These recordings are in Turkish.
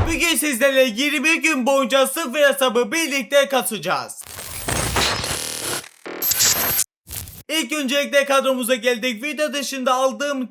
Bugün sizlerle 20 gün boyunca sıfır hesabı birlikte kasacağız. İlk öncelikle kadromuza geldik. Video dışında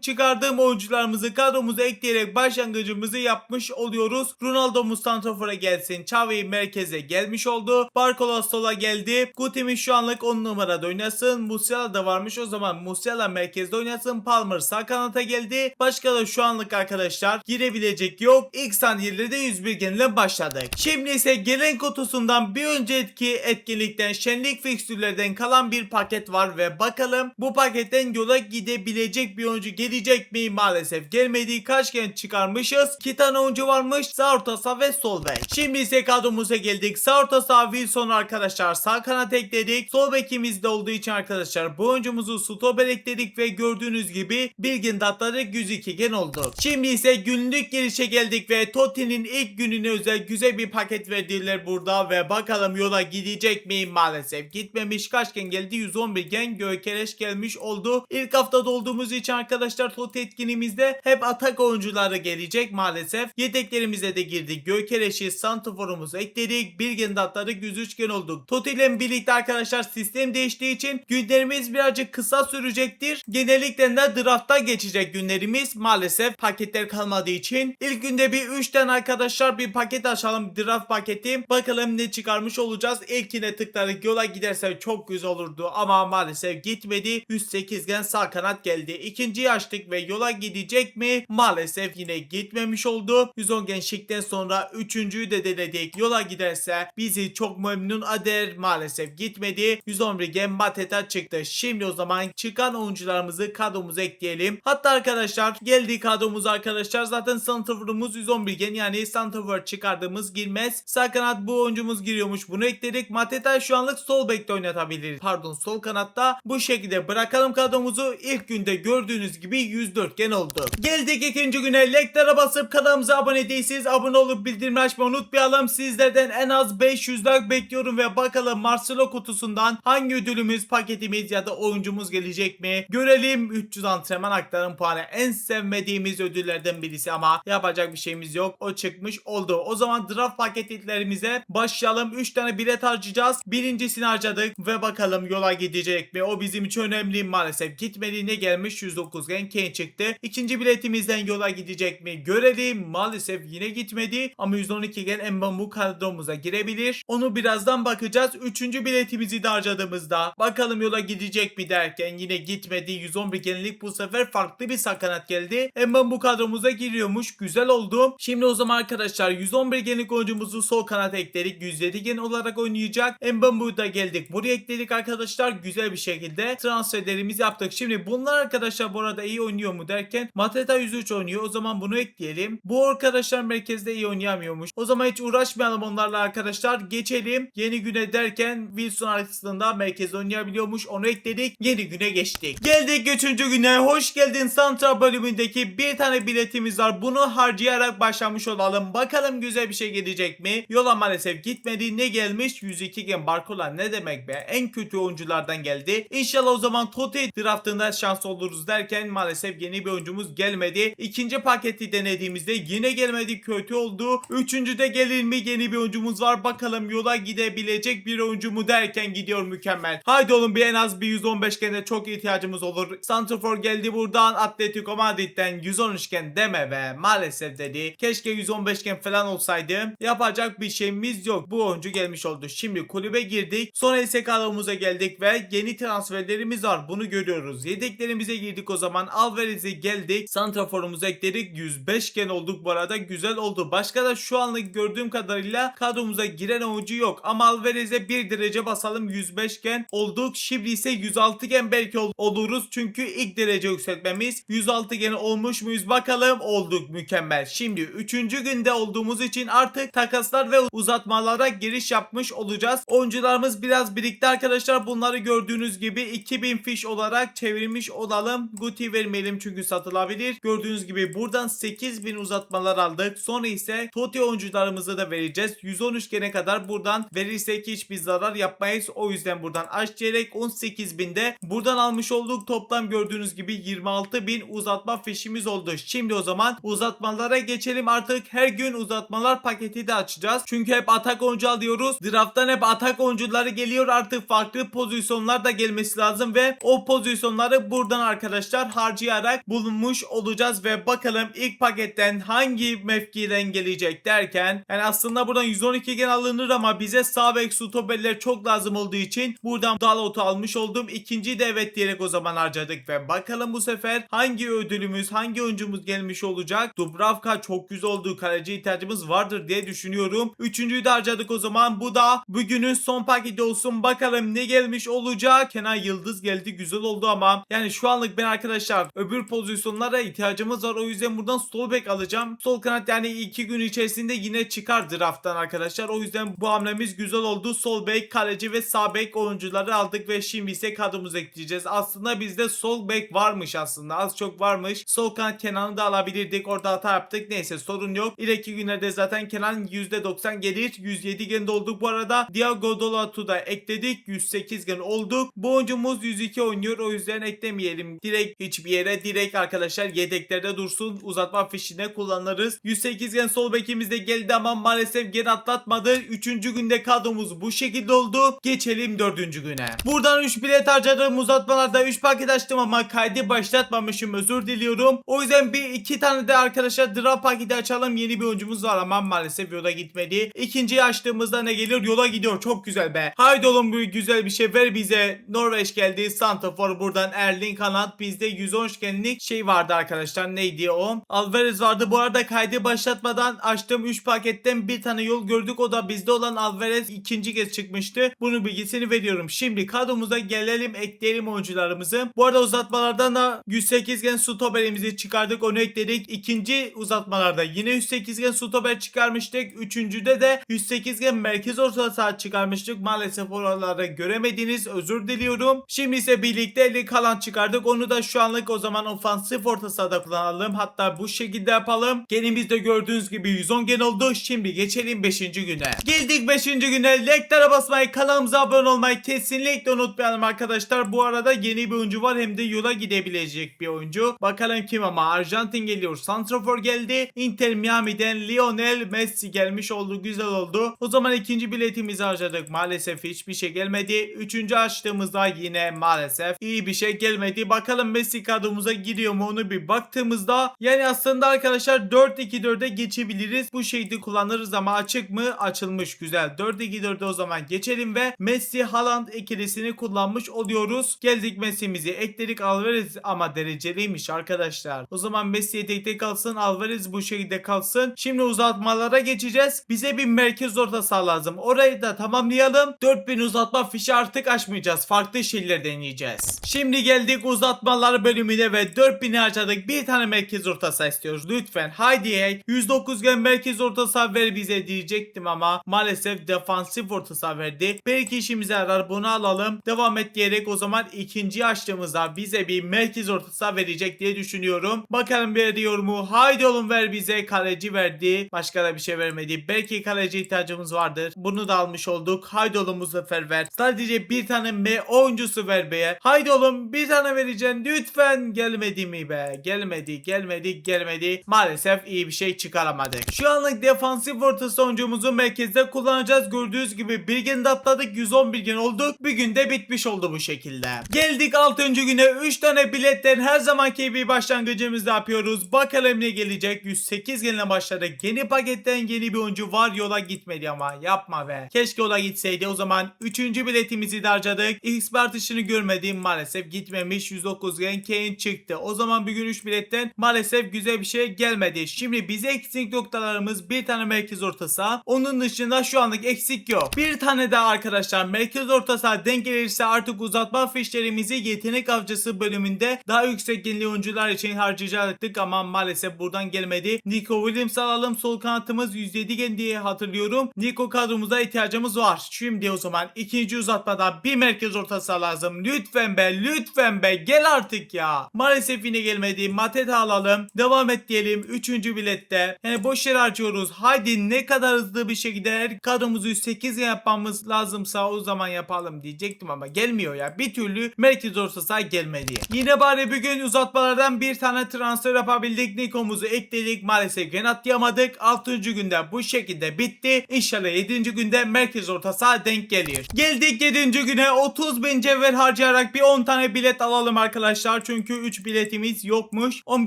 çıkardığım oyuncularımızı kadromuza ekleyerek başlangıcımızı yapmış oluyoruz. Ronaldo'muz santrafora gelsin. Xavi merkeze gelmiş oldu. Barcola sola geldi. Guti'miz şu anlık 10 numarada oynasın. Musiala da varmış. O zaman Musiala merkezde oynasın. Palmer sağ kanata geldi. Başka da şu anlık arkadaşlar girebilecek yok. İlk saniyelerde 101 genle başladık. Şimdi ise gelen kutusundan bir önceki etkinlikten şenlik fikstürlerden kalan bir paket var ve bakalım bu paketten yola gidebilecek bir oyuncu gelecek mi? Maalesef gelmedi. Kaç genç çıkarmışız? 2 tane oyuncu varmış. Sağ orta saha ve sol bek. Şimdi ise kadromuza geldik. Sağ orta saha Wilson arkadaşlar. Sağ kanat ekledik. Sol bekimiz de olduğu için arkadaşlar bu oyuncumuzu stoper ekledik ve gördüğünüz gibi bilgin datları 102 gen oldu. Şimdi ise günlük girişe geldik ve Totti'nin ilk gününe özel güzel bir paket verdiler burada ve bakalım yola gidecek mi? Maalesef gitmemiş. Kaç gen geldi? 111 gen. Gökereş gelmiş oldu. İlk haftada olduğumuz için arkadaşlar Totti etkinliğimizde hep atak oyuncuları gelecek maalesef. Yedeklerimize de girdik. Gökereş'i santraforumuzu ekledik. Bilgin datları 103 gen olduk. Totti ile birlikte arkadaşlar sistem değiştiği için günlerimiz birazcık kısa sürecektir. Genellikle de draftta geçecek günlerimiz. Maalesef paketler kalmadığı için. İlk günde bir 3 tane arkadaşlar bir paket açalım. Draft paketi. Bakalım ne çıkarmış olacağız. İlkine tıkladık. Yola giderse çok güzel olurdu ama maalesef gitmedi. 108 gen sağ kanat geldi. İkinciyi açtık ve yola gidecek mi? Maalesef yine gitmemiş oldu. 110 gen şikten sonra üçüncüyü de denedik. Yola giderse bizi çok memnun eder. Maalesef gitmedi. 111 gen Mateta çıktı. Şimdi o zaman çıkan oyuncularımızı kadromuza ekleyelim. Hatta arkadaşlar geldi kadromuz arkadaşlar. Zaten santraforumuz 111 gen yani santrafor çıkardığımız girmez. Sağ kanat bu oyuncumuz giriyormuş. Bunu ekledik. Mateta şu anlık sol bekte oynatabiliriz. Pardon sol kanatta. Bu şekilde bırakalım kadromuzu. İlk günde gördüğünüz gibi 104 gen oldu. Geldik ikinci güne. Like'lara basıp kanalımıza abone değilseniz abone olup bildirimleri açmayı unutmayalım. Sizlerden en az 500 like bekliyorum ve bakalım Marcelo kutusundan hangi ödülümüz, paketimiz ya da oyuncumuz gelecek mi? Görelim. 300 antrenman aktarım puanı en sevmediğimiz ödüllerden birisi ama yapacak bir şeyimiz yok. O çıkmış oldu. O zaman draft paketlerimize başlayalım. 3 tane bilet harcayacağız. Birincisini harcadık ve bakalım yola gidecek mi? O bizim için önemli. Maalesef gitmedi. Ne gelmiş? 109 gen Kane çıktı. İkinci biletimizden yola gidecek mi? Görelim. Maalesef yine gitmedi. Ama 112 gen Mbambu kadromuza girebilir. Onu birazdan bakacağız. Üçüncü biletimizi de harcadığımızda bakalım yola gidecek mi derken yine gitmedi. 111 genlik bu sefer farklı bir sakanat geldi. Mbambu kadromuza giriyormuş. Güzel oldu. Şimdi o zaman arkadaşlar 111 genlik oyuncumuzu sol kanata ekledik. 107 gen olarak oynayacak. Mbambu'yu da geldik. Buraya ekledik arkadaşlar. Güzel bir şekilde transferlerimizi yaptık. Şimdi bunlar arkadaşlar bu arada iyi oynuyor mu derken Mateta 103 oynuyor. O zaman bunu ekleyelim. Bu arkadaşlar merkezde iyi oynayamıyormuş. O zaman hiç uğraşmayalım onlarla arkadaşlar. Geçelim. Yeni güne derken Wilson aslında merkezde oynayabiliyormuş. Onu ekledik. Yeni güne geçtik. Geldik 3. güne. Hoş geldin Santra bölümündeki bir tane biletimiz var. Bunu harcayarak başlamış olalım. Bakalım güzel bir şey gelecek mi? Yola maalesef gitmedi. Ne gelmiş? 102 gen Barcola ne demek be? En kötü oyunculardan geldi. İnşallah o zaman Totti draftında şans oluruz derken maalesef yeni bir oyuncumuz gelmedi. İkinci paketi denediğimizde yine gelmedi. Kötü oldu. Üçüncüde gelir mi? Yeni bir oyuncumuz var. Bakalım yola gidebilecek bir oyuncu mu derken gidiyor mükemmel. Haydi oğlum bir en az bir 115 gene çok ihtiyacımız olur. Santrafor geldi buradan. Atletico Madrid'den 113 gen deme be. Maalesef dedi. Keşke 115 gen falan olsaydı. Yapacak bir şeyimiz yok. Bu oyuncu gelmiş oldu. Şimdi kulübe girdik. Sonra ise kadromuza geldik ve yeni transferlerimiz var. Bunu görüyoruz. Yedeklerimize girdik o zaman. Alvarez'e geldik. Santraforumuza ekledik. 105 gen olduk bu arada. Güzel oldu. Başka da şu anlık gördüğüm kadarıyla kadromuza giren oyuncu yok. Ama Alvarez'e bir derece basalım. 105 gen olduk. Şimdi ise 106 gen belki oluruz. Çünkü ilk derece yükseltmemiz. 106 gen olmuş muyuz? Bakalım. Olduk. Mükemmel. Şimdi 3. günde olduğumuz için artık takaslar ve uzatmalara giriş yapmış olacağız. Oyuncularımız biraz birikti arkadaşlar. Bunları gördüğünüz gibi şimdi 2000 fiş olarak çevirmiş olalım. Guti vermeyelim çünkü satılabilir. Gördüğünüz gibi buradan 8000 uzatmalar aldık. Sonra ise Totti oyuncularımızı da vereceğiz. 113 gene kadar buradan verirsek hiçbir zarar yapmayız. O yüzden buradan aç diyerek 18.000'de buradan almış olduk. Toplam gördüğünüz gibi 26.000 uzatma fişimiz oldu. Şimdi o zaman uzatmalara geçelim. Artık her gün uzatmalar paketi de açacağız. Çünkü hep atak oyuncu alıyoruz. Draft'tan hep atak oyuncuları geliyor. Artık farklı pozisyonlar da gelmesi lazım ve o pozisyonları buradan arkadaşlar harcayarak bulunmuş olacağız ve bakalım ilk paketten hangi mevkiden gelecek derken, yani aslında buradan 112 gen alınır ama bize sağ bek stoperler çok lazım olduğu için buradan Dalot'u almış oldum. İkinci de evet diyerek o zaman harcadık ve bakalım bu sefer hangi ödülümüz, hangi oyuncumuz gelmiş olacak. Dubravka çok güzel oldu. Kaleci ihtiyacımız vardır diye düşünüyorum. Üçüncüyü de harcadık o zaman. Bu da bugünün son paketi olsun. Bakalım ne gelmiş olacak. Kenan Yıldız geldi. Güzel oldu ama yani şu anlık ben arkadaşlar öbür pozisyonlara ihtiyacımız var. O yüzden buradan sol bek alacağım. Sol kanat yani 2 gün içerisinde yine çıkar drafttan arkadaşlar. O yüzden bu hamlemiz güzel oldu. Sol bek, kaleci ve sağ bek oyuncuları aldık ve şimdi ise kadromuza ekleyeceğiz. Aslında bizde sol bek varmış aslında. Az çok varmış. Sol kanat Kenan'ı da alabilirdik. Orada hata yaptık. Neyse sorun yok. İleriki günlerde zaten Kenan %90 gelir. 107 gen olduk bu arada. Thiago Dalot'u da ekledik. 108 gen olduk. Bu oyuncumuz 102 oynuyor. O yüzden eklemeyelim. Direkt hiçbir yere, direkt arkadaşlar yedeklerde dursun. Uzatma fişine kullanırız. 108 gen sol bekimiz de geldi ama maalesef gen atlatmadı. 3. günde kadromuz bu şekilde oldu. Geçelim 4. güne. Buradan 3 bilet harcadığım uzatmalarda 3 paket açtım ama kaydı başlatmamışım. Özür diliyorum. O yüzden bir iki tane de arkadaşlar draft paketi açalım. Yeni bir oyuncumuz var ama maalesef yola gitmedi. İkinciyi açtığımızda ne geliyor? Yola gidiyor. Çok güzel be. Haydi oğlum bu güzel bir şey ver bize. Norveç geldi. Santrafor buradan Erling Haaland. Bizde 110 genlik şey vardı arkadaşlar. Neydi o? Alvarez vardı. Bu arada kaydı başlatmadan açtığım 3 paketten bir tane yol gördük. O da bizde olan Alvarez ikinci kez çıkmıştı. Bunun bilgisini veriyorum. Şimdi kadromuza gelelim. Ekleyelim oyuncularımızı. Bu arada uzatmalardan da 108 gen stoperimizi çıkardık. Onu ekledik. İkinci uzatmalarda yine 108 gen stoper çıkarmıştık. Üçüncüde de 108 gen merkez orta saha çıkarmıştık. Maalesef oraları göremediniz. Özür diliyorum. Şimdi ise birlikte Erling Haaland çıkardık. Onu da şu anlık o zaman ofansif orta sahada kullanalım. Hatta bu şekilde yapalım. Genimizde gördüğünüz gibi 110 gen oldu. Şimdi geçelim 5. güne. Geldik 5. güne. Like'lara basmayı, kanalımıza abone olmayı kesinlikle unutmayalım arkadaşlar. Bu arada yeni bir oyuncu var. Hem de yola gidebilecek bir oyuncu. Bakalım kim ama. Arjantin geliyor. Santrafor geldi. Inter Miami'den Lionel Messi gelmiş oldu. Güzel oldu. O zaman ikinci biletimizi harcadık. Maalesef hiçbir şey gelmedi. Üçüncü açtığımızda yine maalesef iyi bir şey gelmedi. Bakalım Messi kadromuza giriyor mu onu bir baktığımızda. Yani aslında arkadaşlar 4-2-4'e geçebiliriz. Bu şekilde kullanırız ama açık mı? Açılmış. Güzel. 4-2-4'e o zaman geçelim ve Messi Haaland ikilisini kullanmış oluyoruz. Geldik Messi'mizi ekledik. Alvarez ama dereceliymiş arkadaşlar. O zaman Messi yedekte kalsın. Alvarez bu şekilde kalsın. Şimdi uzatmalara geçeceğiz. Bize bir merkez orta saha lazım. Orayı da tamamlayalım. 4000 uzatma fişi artık açmayacağız. Farklı şeyler deneyeceğiz. Şimdi geldik uzatmalar bölümüne ve 4000'i harcadık. Bir tane merkez orta saha istiyoruz. Lütfen. Haydi hey. 109 gen merkez orta saha ver bize diyecektim ama maalesef defansif orta saha verdi. Belki işimize yarar. Bunu alalım. Devam et diyerek o zaman ikinci açtığımızda bize bir merkez orta saha verecek diye düşünüyorum. Bakalım veriyor mu? Haydi oğlum ver bize. Kaleci verdi. Başka da bir şey vermedi. Belki kaleci ihtiyacımız vardır. Bunu da almış olduk. Haydi oğlum bu sefer ver. Sadece bir tane M oyuncusu ver be. Haydi oğlum bir tane vereceksin. Lütfen gelmedi mi be? Gelmedi. Maalesef iyi bir şey çıkaramadık. Şu anlık defansif orta saha oyuncumuzu merkezde kullanacağız. Gördüğünüz gibi bir gün atladık. 111 gün olduk. Bir günde bitmiş oldu bu şekilde. Geldik 6. güne. 3 tane biletten her zamanki gibi başlangıcımızda yapıyoruz. Bakalım ne gelecek. 108 genle başladık. Yeni paketten yeni bir oyuncu var. Yola gitmedi ama. Yapma be. Keşke yola gitseydi. O zaman 3. biletimizi de harcadık. X artışını görmedim. Maalesef gitmemiş. 109 gen Kane çıktı. O zaman bugün 3 biletten maalesef güzel bir şey gelmedi. Şimdi bize eksik noktalarımız bir tane merkez orta saha. Onun dışında şu anlık eksik yok. Bir tane daha arkadaşlar merkez orta saha denk gelirse artık uzatma fişlerimizi yetenek avcısı bölümünde daha yüksek genli oyuncular için harcayacaktık ama maalesef buradan gelmedi. Nico Williams alalım. Sol kanatımız 107 gen diye hatırlıyorum. Nico kadromuza ihtiyacımız var. Şimdi o zaman ikinci uzatmada bir merkez orta saha saha lazım. Lütfen be, lütfen be, gel artık ya. Maalesef yine gelmedi. Mateta alalım. Devam et diyelim 3. bilette. Yani boş yer harcıyoruz. Haydi ne kadar hızlı bir şekilde her kadromuzu 8 yapmamız lazımsa o zaman yapalım diyecektim ama gelmiyor ya. Bir türlü merkez orta saha gelmedi. Yine bari bugün uzatmalardan bir tane transfer yapabildik. Niko'muzu ekledik. Maalesef gene atlayamadık. 6. günde bu şekilde bitti. İnşallah 7. günde merkez orta saha denk gelir. Geldik 7. güne 30.000 cevher harcayarak bir 10 tane bilet alalım arkadaşlar. Çünkü 3 biletimiz yokmuş. 10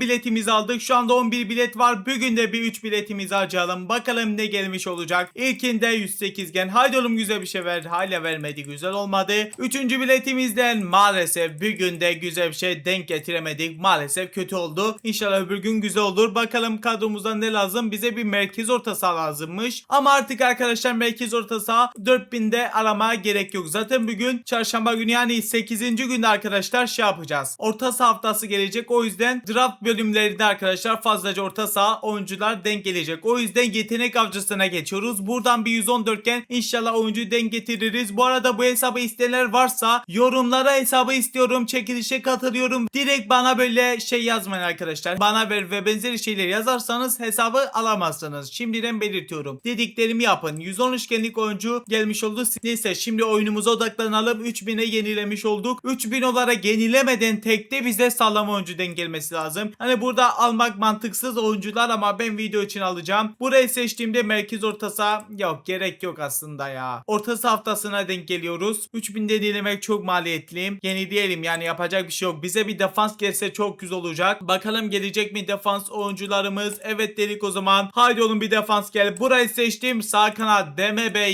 biletimizi aldık. Şu anda 11 bilet var. Bugün de bir 3 biletimizi harcayalım. Bakalım ne gelmiş olacak. İlkinde 108 gen. Haydi oğlum güzel bir şey ver. Hala vermedi. Güzel olmadı. 3. biletimizden maalesef bugün de güzel bir şey denk getiremedik. Maalesef kötü oldu. İnşallah öbür gün güzel olur. Bakalım kadromuzdan ne lazım? Bize bir merkez orta saha lazımmış. Ama artık arkadaşlar merkez orta saha 4000'de aramaya gerek yok. Zaten bugün çarşamba günü yani 8. günde arkadaşlar şey yapacağız. Orta saha haftası gelecek. O yüzden draft bölümlerinde arkadaşlar fazlaca orta saha oyuncular denk gelecek. O yüzden yetenek avcısına geçiyoruz. Buradan bir 114 iken inşallah oyuncuyu denk getiririz. Bu arada bu hesabı isteyenler varsa yorumlara hesabı istiyorum, çekilişe katılıyorum. Direkt bana böyle şey yazmayın arkadaşlar. Bana ver ve benzeri şeyler yazarsanız hesabı alamazsınız. Şimdiden belirtiyorum. Dediklerimi yapın. 110 üçgenlik oyuncu gelmiş oldu. Neyse şimdi oyunumuza odaklanalım. 3000'e yenilemiş olduk. 3000 olarak yenilemeden tekte bize sağlam oyuncu denk gelmesi lazım. Hani burada almak mantıksız oyuncular ama ben video için alacağım. Burayı seçtiğimde merkez orta saha yok, gerek yok aslında ya. Orta saha haftasına denk geliyoruz. 3000'de yenilemek çok maliyetli. Yenileyelim yani, yapacak bir şey yok. Bize bir defans gelse çok güzel olacak. Bakalım gelecek mi defans oyuncularımız? Evet dedik o zaman. Haydi oğlum bir defans gel. Burayı seçtim. Sağ kanat deme be.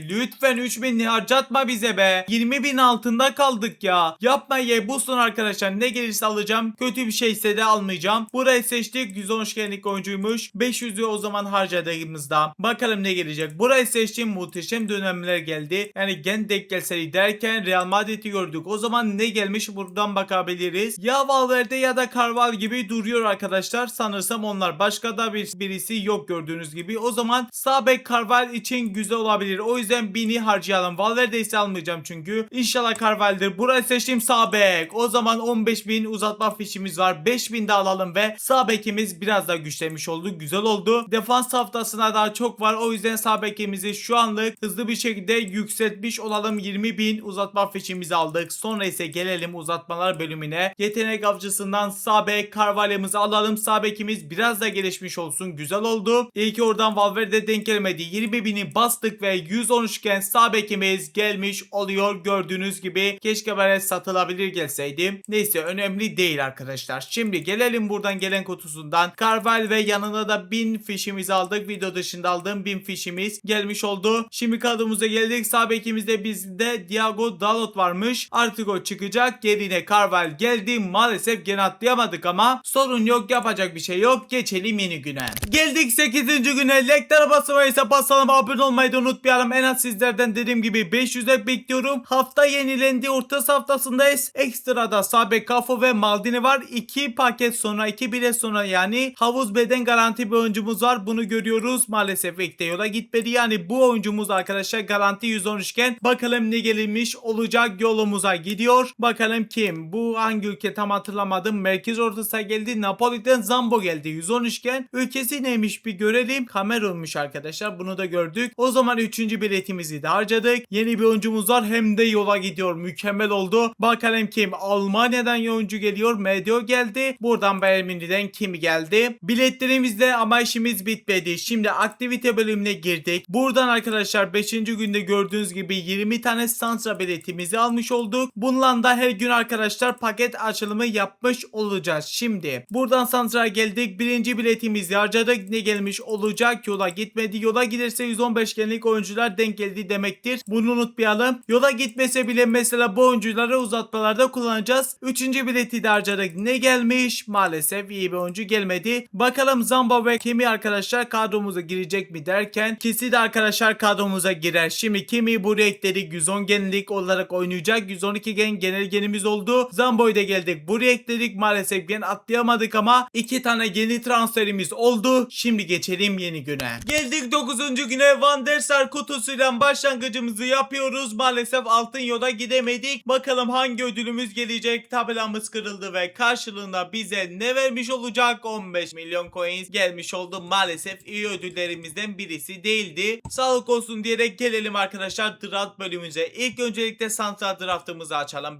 Lütfen 3000 harcatma bize be. 20.000 altında kaldık ya. Yapma ye. Bu son arkadaşlar. Ne gelirse alacağım. Kötü bir şeyse de almayacağım. Burayı seçtik. 110 üçgenlik oyuncuymuş. 500'ü o zaman harcadığımızda. Bakalım ne gelecek. Burayı seçtim. Muhteşem dönemler geldi. Yani gen denk gelseydi derken Real Madrid'i gördük. O zaman ne gelmiş buradan bakabiliriz. Ya Valverde ya da Carval gibi duruyor arkadaşlar. Sanırsam onlar. Başka da birisi yok gördüğünüz gibi. O zaman sağ bek Carval için güzel olabilir. O yüzden 1000'i harcayalım. Valverde ise almayacağım çünkü. İnşallah Carval'dir. Burayı seçtim, sağ bek. O zaman 15.000 uzatma fişimiz var. 5.000 de alalım ve sağ bekimiz biraz daha güçlenmiş oldu. Güzel oldu. Defans haftasına daha çok var. O yüzden sağ bekimizi şu anlık hızlı bir şekilde yükseltmiş olalım. 20.000 uzatma fişimizi aldık. Sonra ise gelelim uzatmalar bölümüne. Yetenek avcısından sağ bek Carvalho'muzu alalım. Sağ bekimiz biraz da gelişmiş olsun. Güzel oldu. İyi ki oradan Valverde denk gelmedi. 20.000'i bastık ve 113 iken sağ bekimiz gelmiş oluyor. Gördüğünüz gibi keşke böyle satılabilir gelseydim. Neyse önemli değil arkadaşlar. Şimdi gelelim buradan gelen kutusundan. Carval ve yanına da 1000 fişimizi aldık. Video dışında aldığım 1000 fişimiz gelmiş oldu. Şimdi kadromuza geldik. Sağ bekimizde bizde Diego Dalot varmış. Artık o çıkacak. Yerine Carval geldi. Maalesef gene atlayamadık ama sorun yok, yapacak bir şey yok. Geçelim yeni güne. Geldik 8. güne. Like'lara basmayı ise basalım. Abone olmayı da unutmayalım. En az sizlerden dediğim gibi 500'e bekliyorum. Hafta yenilendi. Orta haftasındayız. Ekstrada sağ bek Cafu ve Maldini var. 2 paket sonra 2 bilet sonra yani havuz beden garanti bir oyuncumuz var. Bunu görüyoruz. Maalesef ilk de yola gitmedi. Yani bu oyuncumuz arkadaşlar garanti 113 iken bakalım ne gelmiş olacak, yolumuza gidiyor. Bakalım kim? Bu hangi ülke tam hatırlamadım. Merkez orta saha geldi. Napoli'den Zambo geldi. 113 iken ülkesi neymiş bir görelim. Kamerunmuş arkadaşlar. Bunu da gördük. O zaman 3. biletimizi de harcadık. Yeni bir oyuncumuz var. Hem de yola gidiyor. Mükemmel oldu. Bakalım kim? Almanya'dan oyuncu geliyor. Medio geldi. Buradan Bayern Münih'den kim geldi? Biletlerimizde ama işimiz bitmedi. Şimdi aktivite bölümüne girdik. Buradan arkadaşlar 5. günde gördüğünüz gibi 20 tane Santra biletimizi almış olduk. Bununla da her gün arkadaşlar paket açılımı yapmış olacağız. Şimdi buradan Santra'ya geldik. 1. biletimizi harcadık. Ne gelmiş olacak? Yola gitmedi. Yola giderse 115 genlik oyuncular denk geldi demektir. Bunu unutmayalım. Yola gitmese bile mesela bu oyuncuları uzatmalarda kullanacağız. 3. bileti de harcadık. Ne gelmiş? Maalesef iyi bir oyuncu gelmedi. Bakalım Zamba ve Kimi arkadaşlar kadromuza girecek mi derken ikisi de arkadaşlar kadromuza girer. Şimdi Kimi bu renkleri 110 genlik olarak oynayacak. 112 genel genimiz oldu. Zambo'yu da geldik. Buraya ekledik. Maalesef gen atlayamadık ama 2 tane yeni transferimiz oldu. Şimdi geçelim yeni güne. Geldik 9. güne. Van der Sar kutusuyla başlangıcımızı yapıyoruz. Maalesef altın yola gidemedik. Bakalım hangi ödülümüz gelecek. Tabelamız kırıldı ve karşılığında bize ne vermiş olacak? 15 milyon coins gelmiş oldu. Maalesef iyi ödüllerimizden birisi değildi. Sağlık olsun diyerek gelelim arkadaşlar draft bölümümüze. İlk öncelikle Central draftımızı açalım.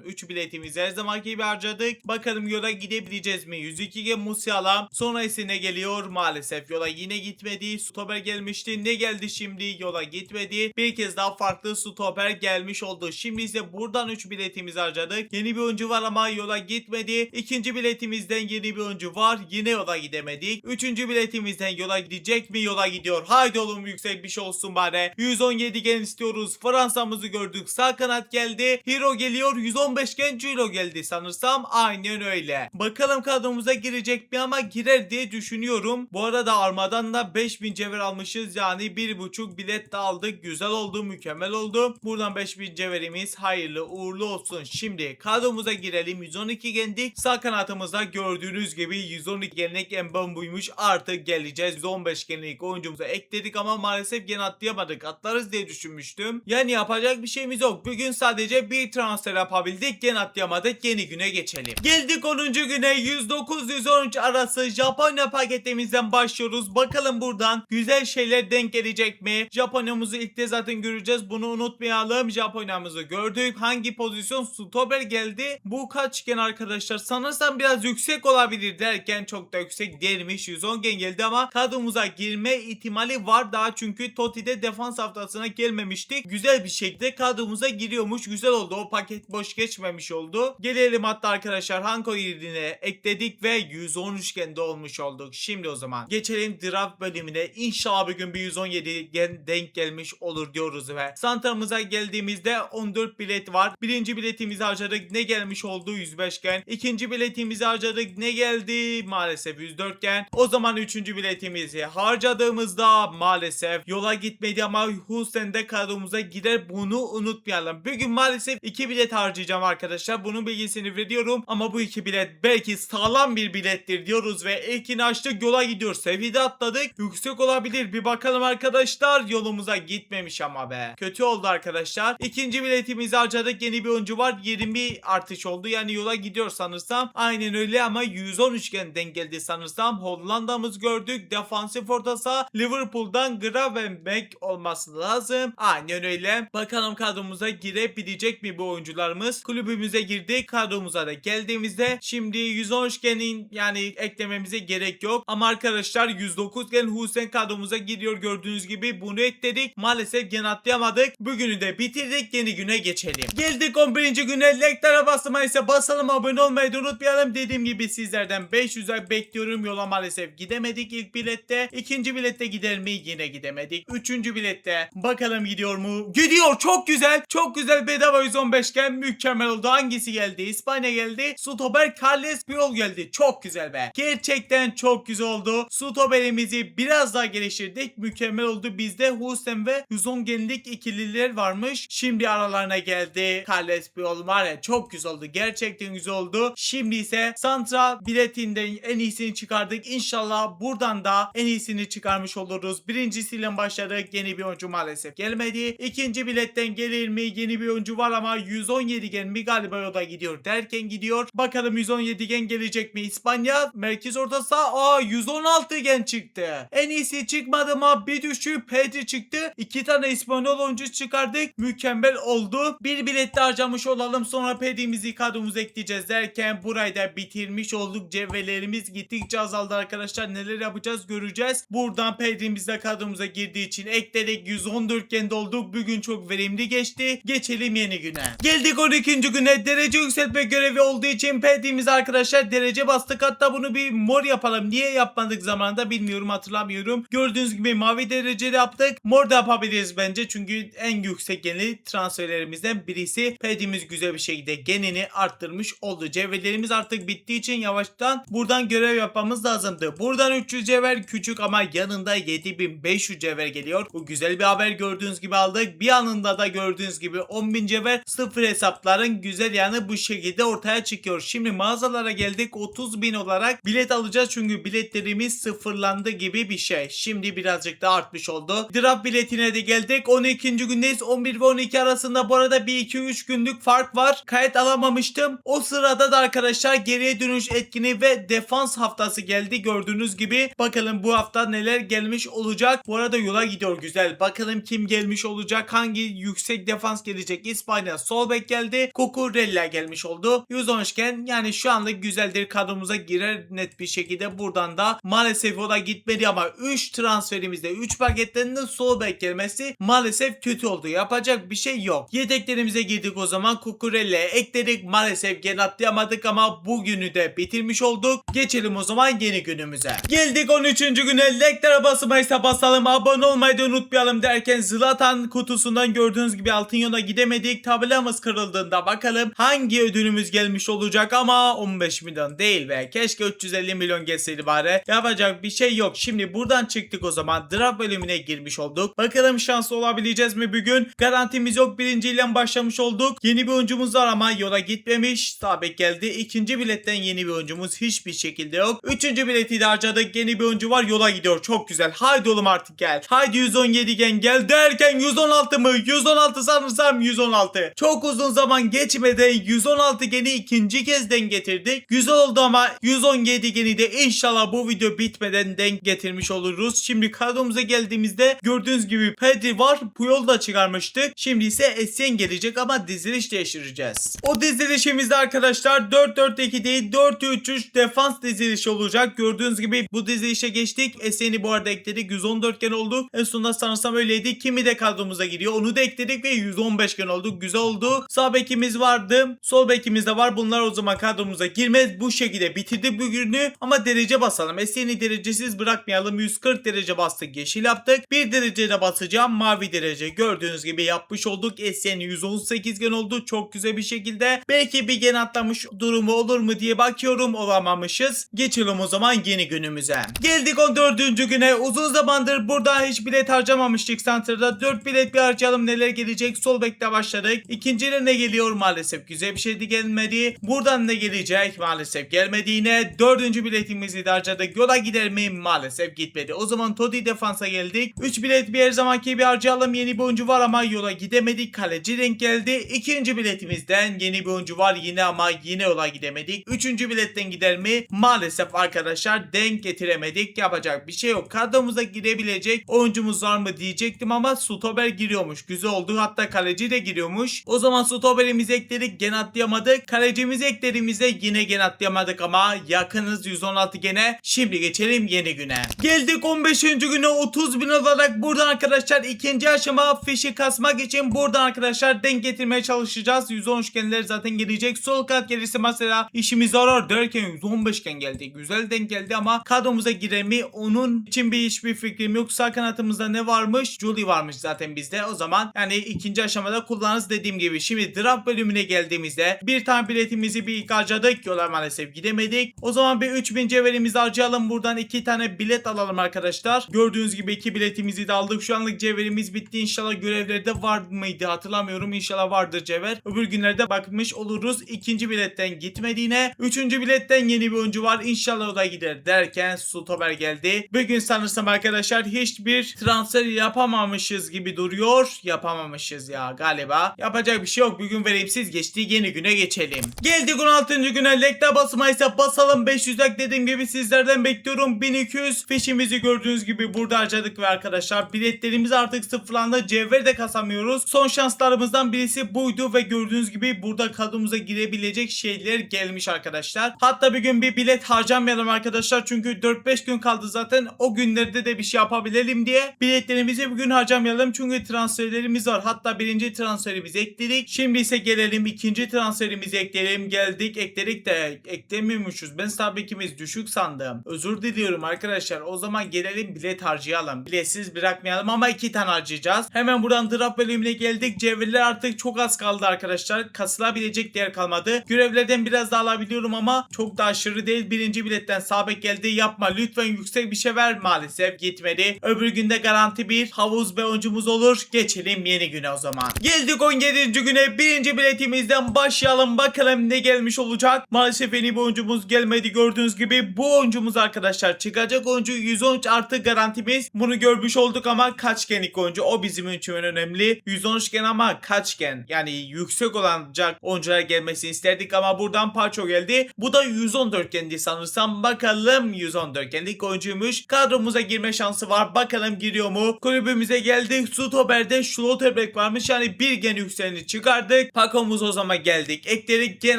3 biletimizi her zamanki gibi harcadık. Bakalım yola gidebileceğiz mi? 102 Musiala. Sonra ise ne geliyor? Maalesef yola yine gitmedi. Stoper gelmişti. Ne geldi şimdi? Yola gitmedi. Bir kez daha farklı stoper gelmiş oldu. Şimdi ise buradan 3 biletimizi harcadık. Yeni bir oyuncu var ama yola gitmedi. İkinci biletimizden yeni bir oyuncu var. Yine yola gidemedik. Üçüncü biletimizden yola gidecek mi? Yola gidiyor. Haydi oğlum yüksek bir şey olsun bari. 117 gen istiyoruz. Fransa'mızı gördük. Sağ kanat geldi. Hero geliyor. 115 gen Ciro geldi sanırsam. Aynen öyle. Bakalım kadromuza girecek mi ama girer diye düşünüyorum. Bu arada Arma'dan da 5000 cevher almışız. Yani 1,5 bilet de aldık. Güzel oldu. Mükemmel oldu. Buradan 5000 cevherimiz hayırlı uğurlu olsun. Şimdi kadromuza girelim. 112 gendik. Sağ kanatımızda gördüğünüz gibi 112 genlik embem buymuş. Artık geleceğiz. 115 genlik oyuncumuza ekledik ama maalesef gen atlayamadık. Atlarız diye düşünmüştüm. Yani yapacak bir şeyimiz yok. Bugün sadece bir transfer yapabildik. Gen atlayamadık. Yeni güne geçelim. Geldik 10. güne. 109-113 arası Japonya paketimizden başlıyoruz. Bakalım buradan güzel şeyler denk gelecek mi? Japonya'mızı ilk de zaten göreceğiz. Bunu unutmayalım. Japonya'mızı gördük. Hangi pozisyon? Stoper geldi. Bu kaç gen arkadaşlar? Sanırsam biraz yüksek olabilir derken çok da yüksek değilmiş. 110 gen geldi ama kadromuza girme ihtimali var daha çünkü Totti'de defans haftasına gelmemiştik. Güzel bir şekilde kadromuza giriyormuş. Güzel oldu. O paket boş geçmemiş oldu. Gelelim hatta arkadaşlar Hanko yerine ekledik ve 113 gen olmuş olduk. Şimdi o zaman geçelim draft bölümüne. İnşallah bugün bir 117 gen denk gelmiş olur diyoruz ve Santra'mıza geldiğimizde 14 bilet var. Birinci biletimizi harcadık. Ne gelmiş oldu? 105 gen. İkinci biletimizi harcadık. Ne geldi? Maalesef 104 gen. O zaman üçüncü biletimizi harcadığımızda maalesef yola gitmedi ama Hüseyin de kadromuza gider. Bunu unutmayalım. Bugün maalesef 2 bilet harcayacağım arkadaşlar. Bunun bilgisini veriyorum ama bu 2 bilet belki sağlam bir bilettir diyoruz ve ilkini açtık, yola gidiyor. Seviyede atladık. Yüksek olabilir. Bir bakalım arkadaşlar. Yolumuza gitmemiş ama be. Kötü oldu arkadaşlar. İkinci biletimizi harcadık. Yeni bir oyuncu var. 20 artış oldu. Yani yola gidiyor sanırsam. Aynen öyle ama 113 gen denk geldi sanırsam. Hollanda'mız gördük. Defansif orta saha Liverpool'dan Gravenberch olması lazım. Aynen öyle. Bakalım kadromuza girebilecek mi bu oyuncularımız? Kulübümüze girdik. Kadromuza da geldiğimizde şimdi 113 genin yani eklememize gerek yok. Ama arkadaşlar 109 gen Hüseyin kadromuza giriyor gördüğünüz gibi. Bunu ekledik. Maalesef gen atlayamadık. Bugünü de bitirdik. Yeni güne geçelim. Geldik 11. güne. Like'lara basmayı ise basalım, abone olmayı da unutmayalım. Dediğim gibi sizlerden 500'er bekliyorum. Yola maalesef gidemedik ilk bilette. İkinci bilette gider mi? Yine gidemedik. Üçüncü bilette bakalım gidiyor mu? Gidiyor. Çok güzel. Çok güzel. Bedava 115 gen mükemmel oldu. Hangisi geldi? İspanya geldi. Stoper Carles Puyol geldi. Çok güzel be. Gerçekten çok güzel oldu. Stoperimizi biraz daha geliştirdik. Mükemmel oldu. Bizde Hüseyin ve 110 genlik ikililer varmış. Şimdi aralarına geldi. Carles Puyol var ya, çok güzel oldu. Gerçekten güzel oldu. Şimdi ise Santra biletinden en iyisini çıkardık. İnşallah buradan da en iyisini çıkarmış oluruz. Birincisiyle başladık. Yeni bir oyuncu maalesef gelmedi. İkinci biletten gelir mi? Yeni bir oyuncu var ama 117 gen mi? Galiba o da gidiyor derken gidiyor. Bakalım 117 gen gelecek mi? İspanya merkez orta saha 116 gen çıktı. En iyisi çıkmadı ama bir düşük Pedri çıktı. 2 tane İspanyol oyuncu çıkardık. Mükemmel oldu. Bir bilet de harcamış olalım. Sonra Pedri'mizi kadromuza ekleyeceğiz derken burayı da bitirmiş olduk. Cevherlerimiz gittikçe azaldı arkadaşlar. Neler yapacağız göreceğiz. Buradan Pedri'miz de kadromuza girdiği için ekledik. 114 gen olduk. Bugün çok verimli geçti. Geçelim yeni güne. Geldik 12. güne. Derece yükseltme görevi olduğu için Pedri'miz arkadaşlar derece bastık. Hatta bunu bir mor yapalım. Niye yapmadık zamanında bilmiyorum, hatırlamıyorum. Gördüğünüz gibi mavi derecede yaptık. Mor da yapabiliriz bence. Çünkü en yüksek genli transferlerimizden birisi. Pedri'miz güzel bir şekilde genini arttırmış oldu. Cevherlerimiz artık bittiği için yavaştan buradan görev yapmamız lazımdı. Buradan 300 cevher küçük ama yanında 7500 cevher geliyor. Bu güzel bir haber, gördüğünüz gibi aldık. Bir anında da gördüğünüz gibi 10.000 cevher, sıfır hesapların güzel yanı bu şekilde ortaya çıkıyor. Şimdi mağazalara geldik. 30.000 olarak bilet alacağız çünkü biletlerimiz sıfırlandı gibi bir şey. Şimdi birazcık da artmış oldu. Draft biletine de geldik. 12. gündeyiz. 11 ve 112 arasında bu arada 1-2-3 günlük fark var. Kayıt alamamıştım. O sırada da arkadaşlar geriye dönüş etkini ve defans haftası geldi. Gördüğünüz gibi bakalım bu hafta neler gelmiş olacak. Bu arada yola gidiyor güzel. Bakalım kim gelmiş olacak? Hangi yüksek defans gelecek? İspanya sol bek geldi. Cucurella gelmiş oldu. 113'ken yani şu anlık güzeldir, kadromuza girer net bir şekilde. Buradan da maalesef o da gitmedi ama 3 transferimizde 3 paketten de sol bek gelmesi maalesef kötü oldu. Yapacak bir şey yok. Yedeklerimize girdik o zaman. Cucurella'ya ekledik. Maalesef gene atlayamadık ama bugünü de bitirmiş olduk. Geçelim o zaman yeni günümüze. Geldik 13. güne. Like'lara basmaysa basalım. Abone olmayı da unutmayalım derken Zlatan kutusundan gördüğünüz gibi altın yola gidemedik. Tabelamız kırıldığında bakalım hangi ödülümüz gelmiş olacak ama 15 milyon değil be. Keşke 350 milyon gelseydi bari. Yapacak bir şey yok. Şimdi buradan çıktık o zaman. Draft bölümüne girmiş olduk. Bakalım şanslı olabileceğiz mi bugün? Garantimiz yok. Birinciyle başlamış olduk. Yeni bir oyuncumuz var ama yola gitmemiş. Sabek geldi. İkinci biletten yeni bir oyuncumuz hiçbir şekilde yok. Üçüncü bileti de harcadık. Yeni bir oyuncu var. Yola gidiyor. Çok güzel. Haydi oğlum artık gel. Haydi 117 gel derken 116 mı? 116 sanırsam 116. Çok uzun zaman geçmeden 116 geni ikinci kez denk getirdik. Güzel oldu ama 117 geni de inşallah bu video bitmeden denk getirmiş oluruz. Şimdi kadromuza geldiğimizde gördüğünüz gibi Pedri var. Puyol da çıkarmıştık. Şimdi ise Essien gelecek ama diziliş değiştireceğiz. O dizilişimizde arkadaşlar 4-4-2 değil 4-3-3 defans dizilişi olacak. Gördüğünüz gibi bu dizilişe geçtik. Essien'i bu arada ekledik. 114 gen oldu. En sonunda sanırsam öyleydi. Kimi de kadromuza giriyor. Onu da ekledik ve 115 gen oldu. Güzel oldu. Sağ bekimiz vardı. Sol bekimiz de var. Bunlar o zaman kadromuza girmez. Bu şekilde bitirdik bugünü. Ama derece basalım. Essien'i derecesiz bırakmayalım. 140 derece bastık. Yeşil yaptık. Bir derece de basacağım. Mavi derece. Gördüğünüz gibi yapmış olduk. Essien 118 gen oldu. Çok güzel bir şekilde. Belki bir gen atlamış durumu olur mu diye bakıyorum. Olamamışız. Geçelim o zaman yeni günümüze. Geldik 14. güne. Uzun zamandır burada hiç bilet harcamamıştık Center'da. 4 bilet bir harcayalım, neler gelecek. Sol bekle başladık. İkincide ne geliyor? Maalesef güzel bir şey de gelmedi. Buradan ne gelecek? Maalesef gelmedi yine. 4. biletimizi de harcadık. Yola gider mi? Maalesef gitmedi. O zaman Todi defansa geldik. 3 bilet bir her zamanki bir harcayalım. Yeni bir oyuncu var ama yola gidemedik. Kaleci denk geldi. İkinci biletimizden yeni bir oyuncu var yine ama yine yola gidemedik. 3. biletten gider mi? Maalesef arkadaşlar denk getiremedik. Yapacak bir şey yok. Kadromuza girebilecek oyuncumuz var mı diyecektim ama stoper giriyormuş. Güzel oldu. Hatta kaleci de giriyormuş. O zaman stoperimizi ekledik. Gen atlayamadık. Kalecimizi eklediğimizde yine gen atlayamadık ama yakınız 116 gene. Şimdi geçelim yeni güne. Geldik 15. güne 30 bin olarak buradan arkadaşlar ikinci aşama fişi kasmak için buradan arkadaşlar denk getirmeye çalışacağız. 113 genler zaten gelecek. Sol kat gerisi mesela işimiz zarar derken 115 gen geldi. Güzel denk geldi ama kadromuza girer mi? Onun için hiçbir fikrim yok. Sağ kanatımızda ne varmış? Julie varmış zaten bizde. O zaman yani ikinci aşamada kullanırız dediğim gibi. Şimdi draft bölümüne geldiğimizde bir tane biletimizi bir ilk harcadık. Yola maalesef gidemedik. O zaman bir 3000 cevherimizi harcayalım. Buradan 2 tane bilet alalım arkadaşlar. Gördüğünüz gibi 2 biletimizi de aldık. Şu anlık cevherimiz bitti. İnşallah görevlerde var mıydı? Hatırlamıyorum. İnşallah vardır cevher. Öbür günlerde bakmış oluruz. İkinci biletten gitmediğine. Üçüncü biletten yeni bir oyuncu var. İnşallah o da gider derken stoper geldi. Bugün sanırsam arkadaşlar hiçbir transfer yapamamışız gibi duruyor. Yapamamışız ya galiba. Yapacak bir şey yok. Bugün verimsiz geçti. Yeni güne geçelim. Geldik 16. güne. Lekte basmaysa basalım. 500 like dediğim gibi sizlerden bekliyorum. 1200 fişimizi gördüğünüz gibi burada harcadık ve arkadaşlar biletlerimiz artık sıfırlandı. Cevher de kasamıyoruz. Son şanslarımızdan birisi buydu ve gördüğünüz gibi burada kadromuza girebilecek şeyler gelmiş arkadaşlar. Hatta bir gün bir bilet harcamayalım arkadaşlar. Çünkü 4-5 gün kaldı zaten. O günlerde de bir şey yapabilelim diye biletlerimizi bugün harcamayalım. Çünkü transferlerimiz var. Hatta birinci transferimizi ekledik. Şimdi ise gelelim ikinci transferimizi ekleyelim. Geldik ekledik de eklemiyormuşuz. Ben sabekimiz düşük sandım. Özür diliyorum arkadaşlar. O zaman gelelim bilet harcayalım. Biletsiz bırakmayalım ama 2 tane harcayacağız. Hemen buradan draft bölümüne geldik. Cevherler artık çok az kaldı arkadaşlar. Kasılabilecek değer kalmadı. Görevlerden biraz daha alabiliyorum ama çok da aşırı değil. Birinci biletten sabek geldi. Yapma lütfen, yüksek bir şey ver. Maalesef gitmedi. Öbür günde garanti bir havuz ve oyuncumuz olur. Geçelim yeni güne o zaman. Geldik 17. güne. Birinci biletimizden başlayalım. Bakalım ne gelmiş olacak. Maalesef yeni bir oyuncumuz gelmedi. Gördüğünüz gibi bu oyuncumuz arkadaşlar çıkacak oyuncu 113 artı garantimiz. Bunu görmüş olduk ama kaç genlik oyuncu, o bizim için önemli. 113 gen ama kaç gen? Yani yüksek olacak oyuncular gelmesini isterdik ama buradan Paço geldi. Bu da 114 gendi sanırsam. Bakalım 114 genlik oyuncuymuş. Kadromuza girme şansı var. Bakalım giriyor mu? Kulübümüze geldik. Stoper'de Schlotterbeck varmış. Yani bir gen yükseleni çıkardık. Pakomuz o zaman geldik. Ekleri gen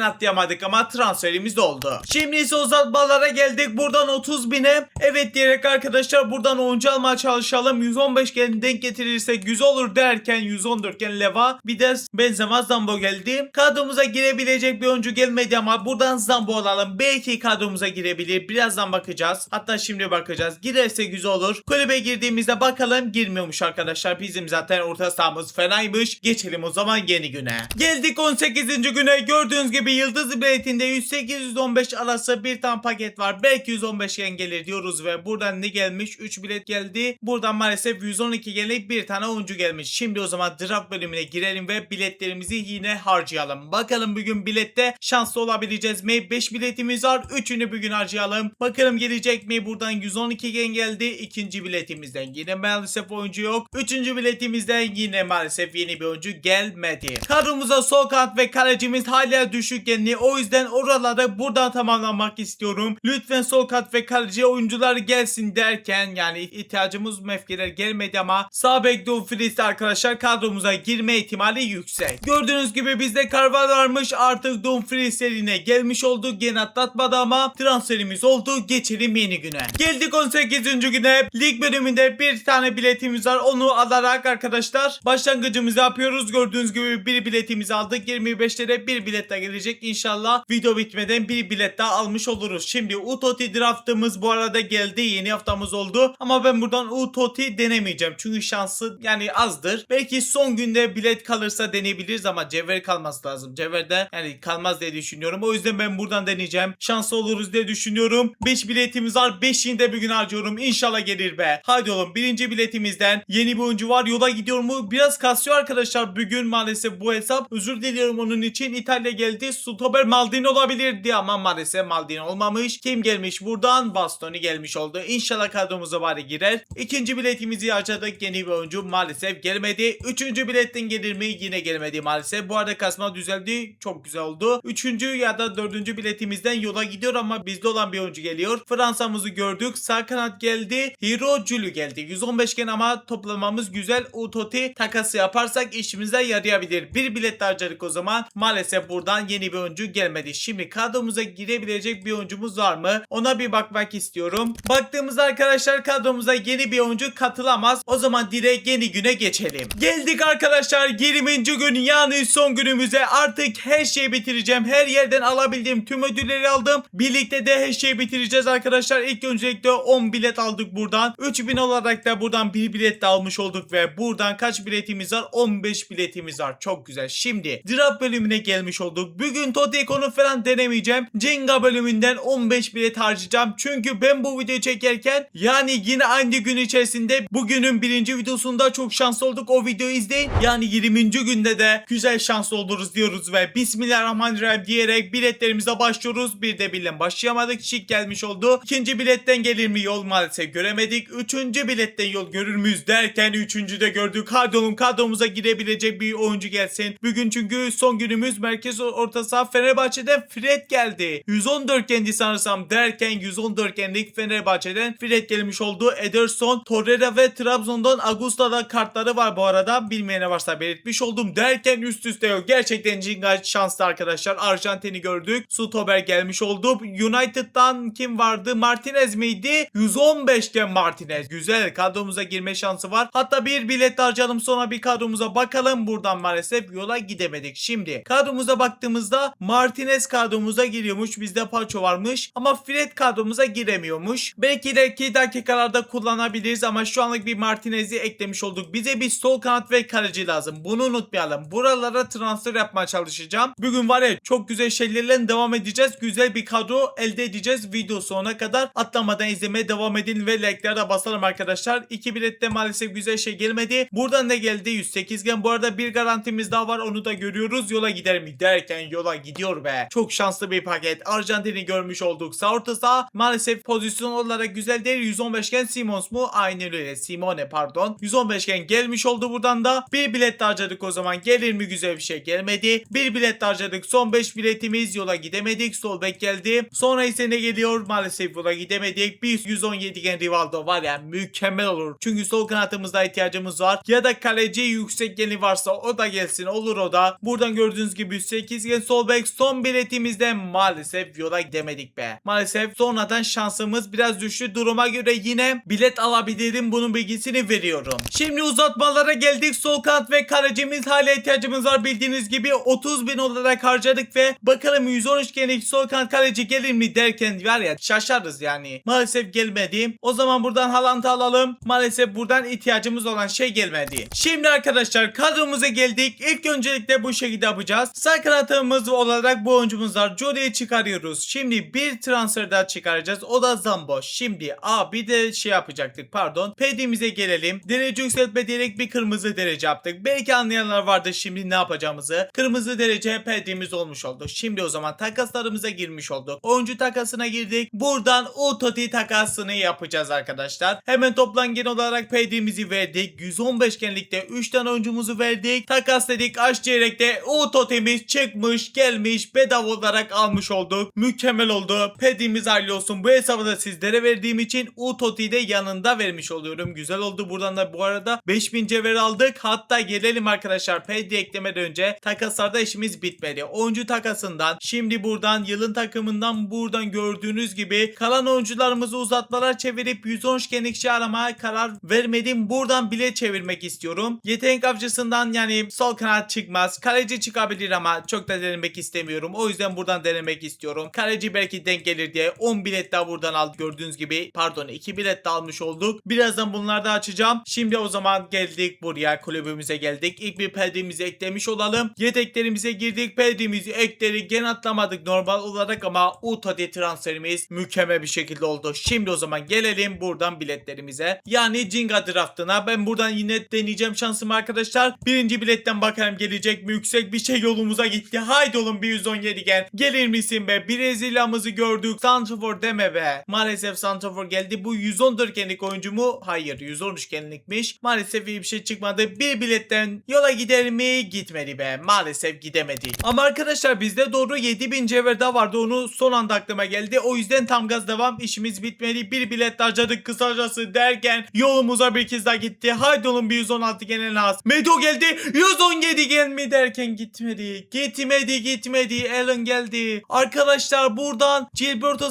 atlayamadık ama transferimiz de oldu. Şimdi ise uzatmalara geldik. Buradan 30.000'e evet diyerek arkadaşlar buradan oyuncu almaya çalışalım. 115 gen denk getirirsek 100 olur derken 114 gen Leva bir de Benzema Zambo geldi. Kadromuza girebilecek bir oyuncu gelmedi ama buradan Zambo alalım. Belki kadromuza girebilir. Birazdan bakacağız. Hatta şimdi bakacağız. Girerse güzel olur. Kulübe girdiğimizde bakalım girmiyormuş arkadaşlar. Bizim zaten orta sahamız fenaymış. Geçelim o zaman yeni güne. Geldik 18. güne. Gördüğünüz gibi Yıldız biletinde 108-115 arası bir tane paket var. Belki 115 gen gelir diyoruz ve buradan ne gelmiş? 3 bilet geldi. Buradan maalesef 112 genlik bir tane oyuncu gelmiş. Şimdi o zaman draft bölümüne girelim ve biletlerimizi yine harcayalım. Bakalım bugün bilette şanslı olabileceğiz mi? 5 biletimiz var. 3'ünü bugün harcayalım. Bakalım gelecek mi? Buradan 112 gen geldi. İkinci biletimizden yine maalesef oyuncu yok. Üçüncü biletimizden yine maalesef yeni bir oyuncu gelmedi. Kadromuza sol kanat ve kalecimiz hala düşük genli. O yüzden oraları buradan tamamlamak istiyorum. Lütfen sol kanat ve kaleci oyuncular gelsin derken yani ihtiyacımız mevkiler gelmedi ama sağ bek Dumfries arkadaşlar kadromuza girme ihtimali yüksek. Gördüğünüz gibi bizde Carvalho varmış. Artık Dumfries serine gelmiş oldu. Gene atlatmadı ama transferimiz oldu. Geçelim yeni güne. Geldik 18. güne. Lig bölümünde bir tane biletimiz var. Onu alarak arkadaşlar başlangıcımızı yapıyoruz. Gördüğünüz gibi bir biletimizi aldık. 25'lere bir bilet daha gelecek. İnşallah video bitmeden bir bilet daha almış oluruz. Şimdi Utoti draftımız bu arada geldi. Yeni haftamız oldu. Ama ben buradan Utoti denemeyeceğim. Çünkü şansı yani azdır. Belki son günde bilet kalırsa deneyebiliriz ama cevher kalması lazım. Cevherde yani kalmaz diye düşünüyorum. O yüzden ben buradan deneyeceğim. Şanslı oluruz diye düşünüyorum. 5 biletimiz var. 5'ini de bugün harcıyorum. İnşallah gelir be. Haydi oğlum. Birinci biletimizden yeni bir oyuncu var. Yola gidiyor mu? Biraz kasıyor arkadaşlar. Bugün maalesef bu hesap. Özür diliyorum onun için. İtalya geldi. Stoper Maldini olabilirdi ama maalesef Maldini olmamış. Kim gelmiş buradan? Bastoni gelmiş oldu. İnşallah kadromuza bari girer. İkinci biletimizi harcadık. Yeni bir oyuncu maalesef gelmedi. Üçüncü biletten gelir mi? Yine gelmedi maalesef. Bu arada kasma düzeldi. Çok güzel oldu. Üçüncü ya da dördüncü biletimizden yola gidiyor ama bizde olan bir oyuncu geliyor. Fransa'mızı gördük. Sağ kanat geldi. Hiro Julu geldi. 115 gen ama toplamamız güzel. Utoti takası yaparsak işimize yarayabilir. Bir bilet harcadık o zaman. Maalesef buradan yeni bir oyuncu gelmedi. Şimdi kadromuza girebilecek bir oyuncumuz var mı? Ona bir bakmak istiyorum. Baktığımızda arkadaşlar kadromuza yeni bir oyuncu katılamaz. O zaman direkt yeni güne geçelim. Geldik arkadaşlar 20. gün yani son günümüze. Artık her şeyi bitireceğim. Her yerden alabildiğim tüm ödülleri aldım. Birlikte de her şeyi bitireceğiz arkadaşlar. İlk öncelikle 10 bilet aldık buradan. 3000 olarak da buradan bir bilet de almış olduk ve buradan kaç biletimiz var? 15 biletimiz var. Çok güzel. Şimdi draft bölümüne gelmiş olduk. Bugün Totekon'u falan denemeyeceğim. Jenga bölümünden 15 bilet harcayacağım. Çünkü ben bu videoyu çekerken yani yine aynı gün içerisinde bugünün birinci videosunda çok şanslı olduk. O videoyu izleyin. Yani 20. günde de güzel şanslı oluruz diyoruz ve Bismillahirrahmanirrahim diyerek biletlerimize başlıyoruz. Bir de bilen başlayamadık. Şık gelmiş oldu. İkinci biletten gelir mi yol maalesef göremedik. Üçüncü biletten yol görür müyüz derken üçüncü de gördük. Hadi oğlum kadromuza girebilecek bir oyuncu gelsin. Bugün çünkü son günümüz merkez orta saha Fenerbahçe'den Fred geldi. 114 kendi sanırsam derken 114 kendilik Fenerbahçe'den Fred gelmiş oldu. Ederson, Torreira ve Trabzon'dan Agusta'da kartları var bu arada. Bilmeyene varsa belirtmiş oldum derken üst üste yok. Gerçekten Jinga şanslı arkadaşlar. Arjantin'i gördük. Stoper gelmiş oldu. United'dan kim vardı? Martinez miydi? 115 gen Martinez. Güzel. Kadromuza girme şansı var. Hatta bir bilet harcayalım sonra bir kadromuza bakalım. Buradan maalesef yola gidemedik. Şimdi kadromuza baktığımızda Martinez kadromuza giriyormuş. Bizde Paço varmış. Ama Fred kadromuza giremiyormuş. Belki ileriki dakikalarda kullanabiliriz ama şu anlık bir Martinez'i eklemiş olduk. Bize bir sol kanat ve kaleci lazım. Bunu unutmayalım. Buralara transfer yapmaya çalışacağım. Bugün var ya çok güzel şeylerle devam edeceğiz. Güzel bir kadro elde edeceğiz. Video sonuna kadar atlamadan izlemeye devam edin ve like'lara da basalım arkadaşlar. 2 bilette maalesef güzel şey gelmedi. Buradan ne geldi? 108 gen. Bu arada bir garantimiz daha var. Onu da görüyoruz. Yola gider mi derken yola gidiyor be. Çok şanslı bir paket. Arjantin'i görmüş olduk. Sağ orta saha maalesef pozisyon olarak güzel değil. 115 gen Simons mu? Aynen öyle. Simone pardon. 115 gen gelmiş oldu buradan anda. Bir bilet harcadık o zaman. Gelir mi, güzel bir şey gelmedi. Bir bilet harcadık. Son 5 biletimiz, yola gidemedik. Sol bek geldi. Sonra ise ne geliyor? Maalesef yola gidemedik. Bir 117 gen Rivaldo var ya, mükemmel olur. Çünkü sol kanatımızda ihtiyacımız var. Ya da kaleci yüksek geni varsa o da gelsin, olur o da. Buradan gördüğünüz gibi 8 gen sol bek. Son biletimizde maalesef yola gidemedik be. Maalesef sonradan şansımız biraz düştü. Duruma göre yine bilet alabilirim. Bunun bilgisini veriyorum. Şimdi uzatmalara geldik. Sol kanat ve kalecimiz hala ihtiyacımız var. Bildiğiniz gibi 30.000 olarak harcadık ve bakalım 113 genlik sol kanat kaleci gelir mi derken var ya, şaşarız yani. Maalesef gelmedi. O zaman buradan Haaland'ı alalım. Maalesef buradan ihtiyacımız olan şey gelmedi. Şimdi arkadaşlar kadromuza geldik. İlk öncelikle bu şekilde yapacağız. Sağ kanatımız olarak bu oyuncumuz var. Jody'yi çıkarıyoruz. Şimdi bir transfer daha çıkaracağız. O da Zamboş. Şimdi bir de şey yapacaktık, pardon. PD'mize gelelim. Derece yükseltme diyerek bir kırmızı derece yaptık. Belki anlayanlar vardır şimdi ne yapacağımızı. Kırmızı derece PD'miz olmuş oldu. Şimdi o zaman takaslarımıza girmiş olduk. Oyuncu takasına girdik. Buradan Utoti takasını yapacağız arkadaşlar. Hemen toplam gen olarak PD'mizi verdik. 115 genlikte 3 tane oyuncumuzu verdik. Takas dedik. Aç çeyrekte Utoti'miz çıkmış, gelmiş, bedava olarak almış olduk. Mükemmel oldu. PD'miz hayırlı olsun. Bu hesabı da sizlere verdiğim için Utoti'yi de yanında vermiş oluyorum. Güzel oldu. Buradan da bu arada 5000 cevher aldık. Hatta gelelim arkadaşlar, PD eklemeden önce takaslarda işimiz bitmedi. Oyuncu takasından şimdi buradan yılın takımından buradan gördüğünüz gibi kalan oyuncularımızı uzatmalar çevirip 113 genlik şey aramaya karar vermedim. Buradan bile çevirmek istiyorum. Yetenek avcısından yani sol kanat çıkmaz. Kaleci çıkabilir ama çok da denemek istemiyorum. O yüzden buradan denemek istiyorum. Kaleci belki denk gelir diye 10 bilet daha buradan aldık. Gördüğünüz gibi, pardon, 2 bilet daha almış olduk. Birazdan bunları da açacağım. Şimdi o zaman geldik buraya, kulübümüze geldik. İlk bir PD'mizi eklemiş olalım. Yedeklerimize girdik. PD'mizi ekledik. Gen atlamadık normal olarak ama Utoti transferimiz mükemmel bir şekilde oldu. Şimdi o zaman gelelim buradan biletlerimize. Yani Jenga draftına. Ben buradan yine deneyeceğim şansımı arkadaşlar. Birinci biletten bakalım gelecek mi? Yüksek bir şey yolumuza gitti. Haydi oğlum, bir 117 gen. Gelir misin be? Brezilya'mızı gördük. Santrafor deme be. Maalesef Santrafor geldi. Bu 114 genlik oyuncu mu? Hayır, 113 genlikmiş. Maalesef iyi bir şey çıkmadı. Bir biletten yola gider mi? Gitmedi be. Maalesef gidemedi. Ama arkadaşlar bizde doğru 7000 cevher daha vardı. Onu son anda aklıma geldi. O yüzden tam gaz devam. İşimiz bitmedi. Bir bilet harcadık kısacası derken yolumuza bir kez daha gitti. Haydi oğlum, bir 116 gene lazım. Medo geldi. 117 gen mi derken gitmedi. Gitmedi. Alan geldi. Arkadaşlar buradan Gilberto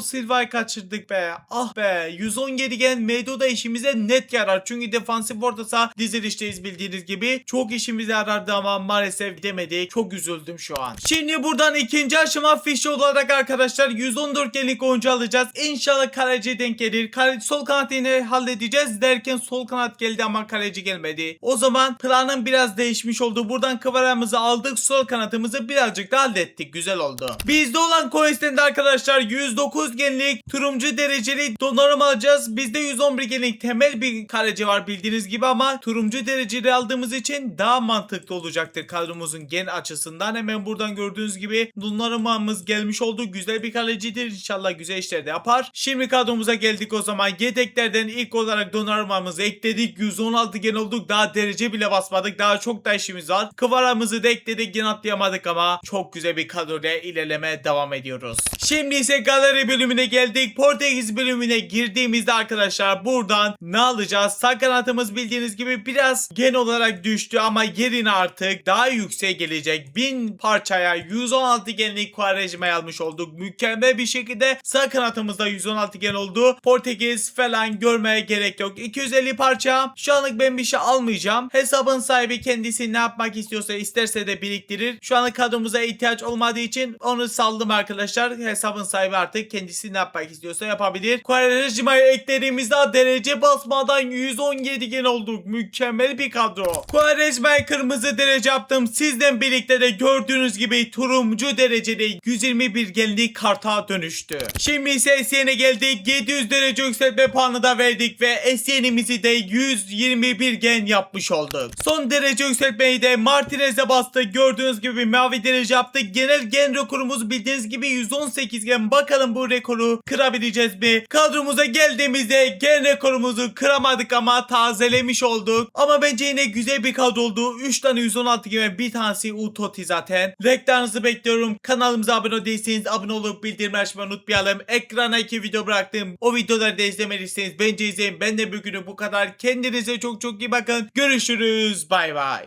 Silva'yı kaçırdık be. Ah be. 117 gen Medo da işimize net yarar. Çünkü defansif orta saha dizilişteyiz bildiğiniz gibi. Çok işimize yarardı ama maalesef gidemedik. Çok üzüldüm şu an. Şimdi buradan ikinci aşama fişi olarak arkadaşlar 114 genlik oyuncu alacağız. İnşallah kaleci denk gelir. Sol kanat yine halledeceğiz derken sol kanat geldi ama kaleci gelmedi. O zaman planım biraz değişmiş oldu. Buradan kıvaramızı aldık. Sol kanatımızı birazcık da hallettik. Güzel oldu. Bizde olan coin'den de arkadaşlar 109 genlik turuncu dereceli donanım alacağız. Bizde 111 genlik temel bir kaleci var bildiğiniz gibi ama turuncu dereceli aldığımız için daha mantıklı olacaktır kadromuzun gen açısından. Hemen buradan gördüğünüz gibi donanımımız gelmiş oldu. Güzel bir kalecidir. İnşallah güzel işler de yapar. Şimdi kadromuza geldik o zaman. Yedeklerden ilk olarak donanımımızı ekledik. 116 gen olduk. Daha derece bile basmadık. Daha çok da işimiz var. Kıvaramızı da ekledik. Gen atlayamadık ama çok güzel bir kadroyla ilerlemeye devam ediyoruz. Şimdi ise galeri bölümüne geldik. Portekiz bölümüne girdiğimizde arkadaşlar buradan ne alacağız? Sağ kanatımız bildiğiniz gibi biraz gen olarak düştü ama yerine artık daha yüksek gelecek. 1000 parçaya 116 genlik Quaresma'yı almış olduk. Mükemmel bir şekilde sağ kanatımızda 116 gen oldu. Portekiz falan görmeye gerek yok. 250 parça. Şu anlık ben bir şey almayacağım. Hesabın sahibi kendisi ne yapmak istiyorsa isterse de biriktirir. Şu anlık kadromuza ihtiyaç olmadığı için onu saldım arkadaşlar. Hesabın sahibi artık kendisi ne yapmak istiyorsa yapabilir. Quaresma'yı eklediğimizde derece basmadan 117 gen olduk. Mükemmel bir kadro. Quaresma'yı kırmızı derece yaptım. Sizden birlikte de gördüğünüz gibi turuncu derecede 121 genlik karta dönüştü. Şimdi ise SN'e geldik. 700 derece yükseltme puanı da verdik ve SN'imizi de 121 gen yapmış olduk. Son derece yükseltmeyi de Martinez'e bastık. Gördüğünüz gibi mavi derece yaptık. Genel gen rekorumuz bildiğiniz gibi 118 gen. Bakalım bu rekoru kırabileceğiz mi? Kadromuza geldiğimizde gen rekorumuzu kıramadık ama tazelemiş olduk. Ama bence yine güzel bir kadro oldu. 3 tane 116 gibi, bir tanesi Utoti zaten. Reklamınızı bekliyorum. Kanalımıza abone değilseniz abone olup bildirim açmayı unutmayalım. Ekrana 2 video bıraktım. O videoları da izlemediyseniz bence izleyin. Ben de bugünü bu kadar. Kendinize çok çok iyi bakın. Görüşürüz. Bay bay.